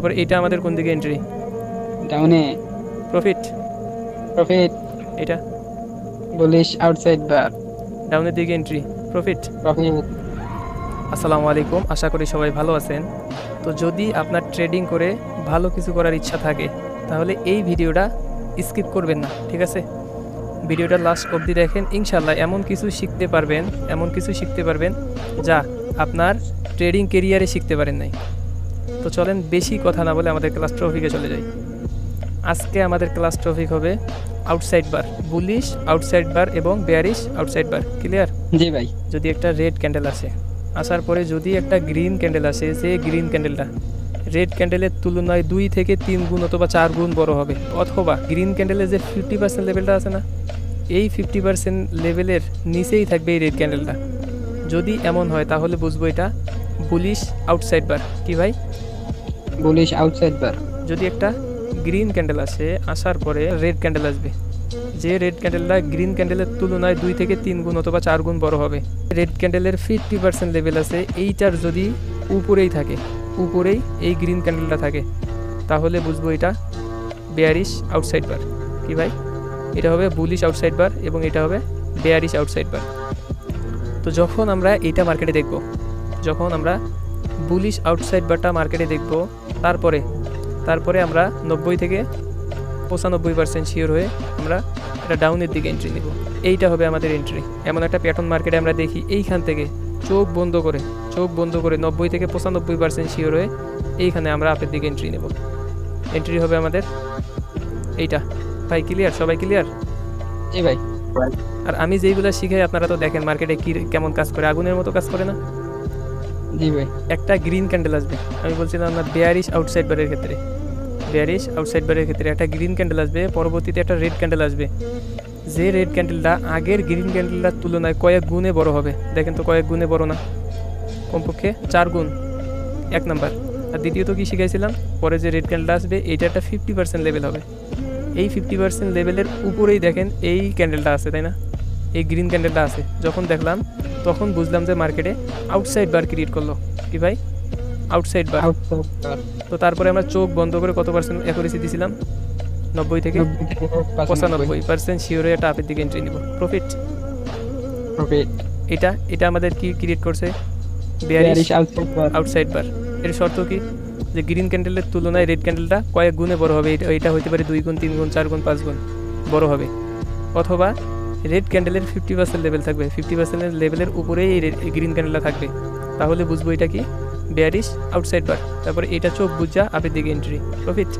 তারপর এটা আমাদের কোন দিকে এন্ট্রি? ডাউনে। প্রফিট। প্রফিট। এটা বুলিশ আউটসাইড বার। ডাউনের দিকে এন্ট্রি, প্রফিট। প্রফিট। আসসালামু আলাইকুম, আশা করি সবাই ভালো আছেন। তো যদি আপনার ট্রেডিং করে ভালো কিছু করার ইচ্ছা থাকে তাহলে এই ভিডিওটা স্কিপ করবেন না, ঠিক আছে? ভিডিওটা লাস্ট অবধি দেখেন, ইনশাল্লাহ এমন কিছু শিখতে পারবেন যা আপনার ট্রেডিং কেরিয়ারে শিখতে পারেন নাই। তো চলেন বেশি কথা না বলে আমাদের ক্লাস টপিকে চলে যাই। আজকে আমাদের ক্লাস টপিক হবে আউটসাইড বার, বুলিশ আউটসাইড বার এবং বেয়ারিশ আউটসাইড বার। ক্লিয়ার? জি ভাই। যদি একটা রেড ক্যান্ডেল আসে, আসার পরে যদি একটা গ্রিন ক্যান্ডেল আসে, যে গ্রিন ক্যান্ডেলটা রেড ক্যান্ডেলের তুলনায় 2 থেকে 3 গুণ অথবা 4 গুণ বড় হবে, অথবা গ্রিন ক্যান্ডেলের যে 50% লেভেলটা আছে না, এই 50% লেভেলের নিচেই থাকবে এই রেড ক্যান্ডেলটা। যদি এমন হয় তাহলে বুঝবো এটা বুলিশ আউটসাইড বার। কি ভাই? বুলিশ আউটসাইড বার। যদি একটা গ্রিন ক্যান্ডেল আসে, আসার পরে রেড ক্যান্ডেল আসবে, যে রেড ক্যান্ডেলটা গ্রিন ক্যান্ডেলের তুলনায় 2 থেকে 3 গুণ অথবা 4 গুণ বড় হবে। রেড ক্যান্ডেলের 50% লেভেল আছে, এইটার যদি উপরেই থাকে, উপরেই এই গ্রিন ক্যান্ডেলটা থাকে, তাহলে বুঝবো এটা বেয়ারিশ আউটসাইড বার। কি ভাই? এটা হবে বুলিশ আউটসাইড বার এবং এটা হবে বেয়ারিশ আউটসাইড বার। তো যখন আমরা এইটা মার্কেটে দেখব, যখন আমরা বুলিশ আউটসাইড বারটা মার্কেটে দেখব, তারপরে আমরা 90 থেকে 95% শিওর হয়ে আমরা এটা ডাউনের দিকে এন্ট্রি নেব। এইটা হবে আমাদের এন্ট্রি। এমন একটা প্যাটার্ন মার্কেটে আমরা দেখি, এইখান থেকে চোখ বন্ধ করে 90 থেকে 95% শিওর হয়ে এইখানে আমরা আপের দিকে এন্ট্রি নেব। এন্ট্রি হবে আমাদের এইটা। ভাই ক্লিয়ার? সবাই ক্লিয়ার? জি ভাই। আর আমি যেইগুলো শিখাই আপনারা তো দেখেন মার্কেটে কেমন কাজ করে, আগুনের মতো কাজ করে না? জি ভাই। একটা গ্রিন ক্যান্ডেল আসবে, আমি বলছিলাম না বেয়ারিশ আউটসাইড বারের ক্ষেত্রে, বেয়ারিশ আউটসাইড বারের ক্ষেত্রে একটা গ্রিন ক্যান্ডেল আসবে, পরবর্তীতে একটা রেড ক্যান্ডেল আসবে, যে রেড ক্যান্ডেলটা আগের গ্রিন ক্যান্ডেলটার তুলনায় কয়েক গুণে বড় হবে। দেখেন তো কয়েক গুণে বড় না? কমপক্ষে 4 গুণ, এক নাম্বার। আর দ্বিতীয়ত কি শিখাইছিলাম, পরে যে রেড ক্যান্ডেলটা আসবে এইটা একটা 50% লেভেল হবে। এই 50% লেভেলের উপরেই দেখেন এই ক্যান্ডেলটা আছে, তাই না? এই গ্রিন ক্যান্ডেলটা আছে। যখন দেখলাম তখন বুঝলাম যে মার্কেটে আউটসাইড বার ক্রিয়েট করলো। কি ভাই? আউটসাইড বার। তো তারপরে আমরা চোখ বন্ধ করে কত পার্সেন্ট অ্যাকুরেসি দিয়েছিলাম? 90 থেকে 95% শিওর হয়ে একটা আপের দিকে এন্ট্রি নিব। প্রফিট। প্রফিট। এটা আমাদের কি ক্রিয়েট করছে? বেয়ারিশ আউটসাইড বার। এর শর্ত কি? যে গ্রিন ক্যান্ডেলের তুলনায় রেড ক্যান্ডেলটা কয়েক গুণে বড় হবে। এটা হইতে পারে 2 গুণ, 3 গুণ, 4 গুণ, 5 গুণ বড় হবে। অথবা রেড ক্যান্ডেলের 50% লেভেল থাকবে, 50% লেভেলের উপরেই এই গ্রিন ক্যান্ডেলটা থাকবে, তাহলে বুঝবো এটা কি বেয়ারিশ আউটসাইড বার। তারপরে এটা চোখ বুঝা আপের দিকে এন্ট্রি। প্রফিট।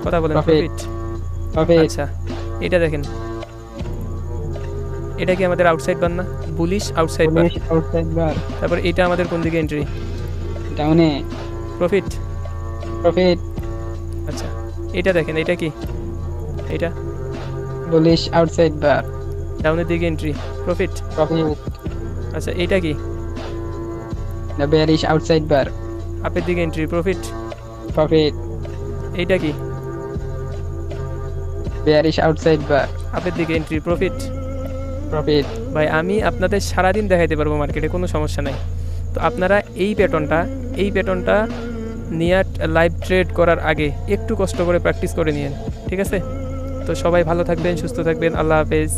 কথা বলেন। প্রফিট। আচ্ছা, এটা দেখেন, এটা কি আমাদের আউটসাইড বার না? বুলিশ আউটসাইড বার। তারপর এটা আমাদের কোন দিকে এন্ট্রি? ডাউনে। প্রফিট। প্রফিট। আচ্ছা, এটা দেখেন, এটা কি? এটা বুলিশ আউটসাইড বার। ডাউনের দিকে এন্ট্রি। প্রফিট। প্রফিট। আচ্ছা, এটা কি? বেয়ারিশ আউটসাইড বার। আপের দিকে এন্ট্রি। প্রফিট। প্রফিট। এইটা কি? বেয়ারিশ আউটসাইড বার। আপের দিকে এন্ট্রি। প্রফিট। প্রফিট। ভাই আমি আপনাদের সারাদিন দেখাইতে পারবো মার্কেটে, কোনো সমস্যা নাই। তো আপনারা এই প্যাটার্নটা নিয়ে লাইভ ট্রেড করার আগে একটু কষ্ট করে প্র্যাকটিস করে নিন, ঠিক আছে? তো সবাই ভালো থাকবেন, সুস্থ থাকবেন। আল্লাহ হাফেজ।